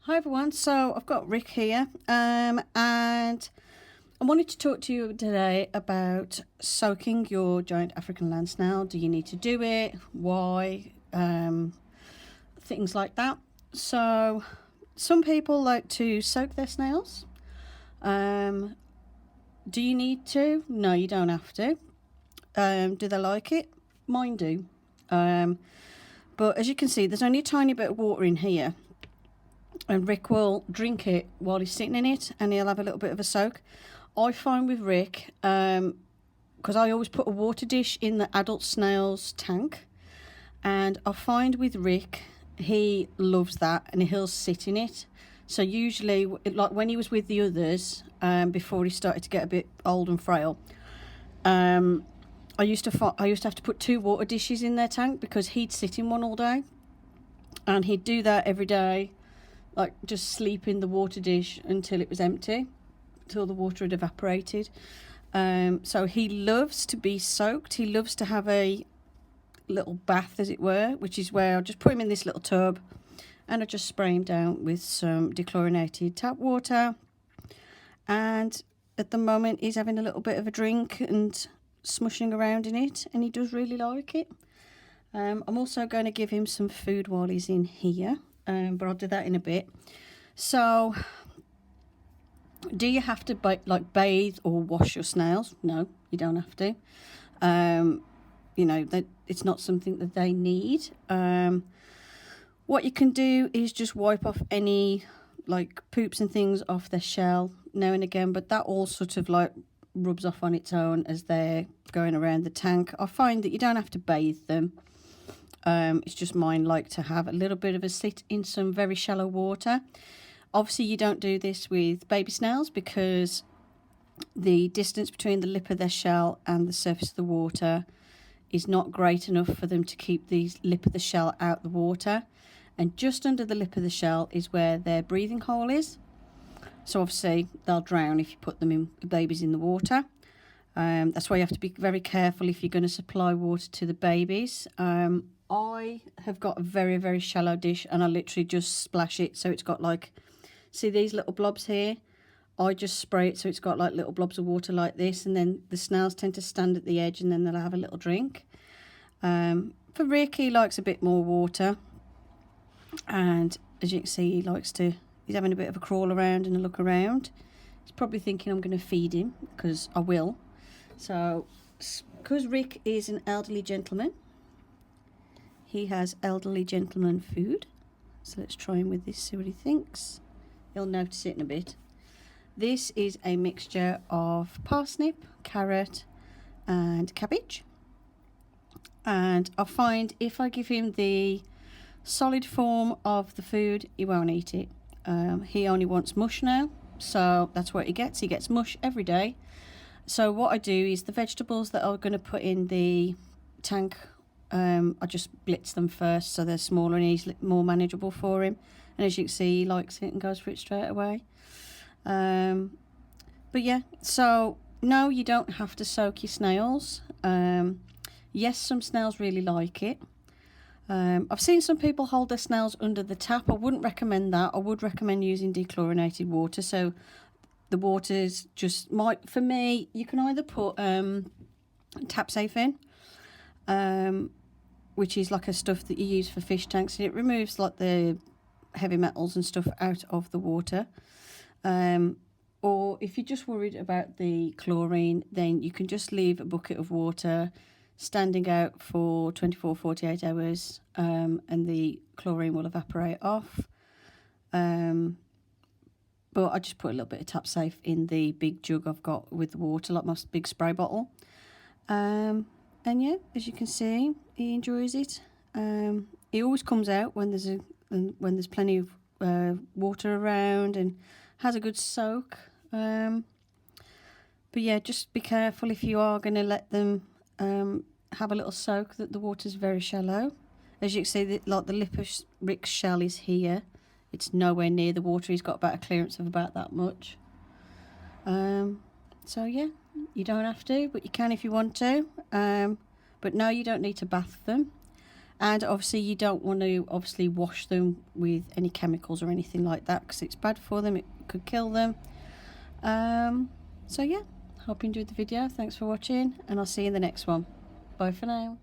Hi everyone, so I've got Rick here and I wanted to talk to you today about soaking your giant African land snail. Do you need to do it? Why? Things like that. So some people like to soak their snails. Do you need to? No, you don't have to. Do they like it? Mine do. But as you can see, there's only a tiny bit of water in here. And Rick will drink it while he's sitting in it, and he'll have a little bit of a soak. I find with Rick, because I always put a water dish in the adult snail's tank, and I find with Rick, he loves that, and he'll sit in it. So usually, like when he was with the others, before he started to get a bit old and frail, I used to have to put 2 water dishes in their tank because he'd sit in one all day, and he'd do that every day. Like just sleep in the water dish until it was empty, until the water had evaporated. So he loves to be soaked. He loves to have a little bath, as it were, which is where I'll just put him in this little tub and I just spray him down with some dechlorinated tap water. And at the moment he's having a little bit of a drink and smushing around in it, and he does really like it. I'm also going to give him some food while he's in here. But I'll do that in a bit. So, do you have to bathe or wash your snails? No, you don't have to. It's not something that they need. What you can do is just wipe off any like poops and things off their shell now and again, but that all sort of like rubs off on its own as they're going around the tank. I find that you don't have to bathe them. It's just mine like to have a little bit of a sit in some very shallow water. Obviously you don't do this with baby snails because the distance between the lip of their shell and the surface of the water is not great enough for them to keep the lip of the shell out the water, and just under the lip of the shell is where their breathing hole is. So obviously they'll drown if you put them in babies in the water. That's why you have to be very careful if you're going to supply water to the babies. I have got a very, very shallow dish, and I literally just splash it so it's got like, see these little blobs here? I just spray it so it's got like little blobs of water like this, and then the snails tend to stand at the edge and then they'll have a little drink. For Rick, he likes a bit more water, and as you can see, he's having a bit of a crawl around and a look around. He's probably thinking I'm going to feed him, because I will. So, because Rick is an elderly gentleman, he has elderly gentleman food. So let's try him with this, see what he thinks. He'll notice it in a bit. This is a mixture of parsnip, carrot and cabbage. And I find if I give him the solid form of the food, he won't eat it. He only wants mush now, so that's what he gets. He gets mush every day. So what I do is the vegetables that I'm going to put in the tank, I just blitz them first so they're smaller and easily more manageable for him. And as you can see, he likes it and goes for it straight away. But yeah, so no, you don't have to soak your snails. Yes, some snails really like it. I've seen some people hold their snails under the tap. I wouldn't recommend that. I would recommend using dechlorinated water. So the water's just for me, you can either put tap safe in, which is like a stuff that you use for fish tanks, and it removes like the heavy metals and stuff out of the water. Or if you're just worried about the chlorine, then you can just leave a bucket of water standing out for 48 hours, and the chlorine will evaporate off. But I just put a little bit of tap safe in the big jug I've got with the water, like my big spray bottle. And yeah, as you can see, he enjoys it. He always comes out when there's plenty of water around and has a good soak. But yeah, just be careful if you are going to let them have a little soak, that the water's very shallow. As you can see, the lip of Rick's shell is here. It's nowhere near the water. He's got about a clearance of about that much. So yeah, you don't have to, but you can if you want to. But no, you don't need to bath them. And obviously you don't want to obviously wash them with any chemicals or anything like that, because it's bad for them, it could kill them. So yeah, hope you enjoyed the video. Thanks for watching, and I'll see you in the next one. Bye for now.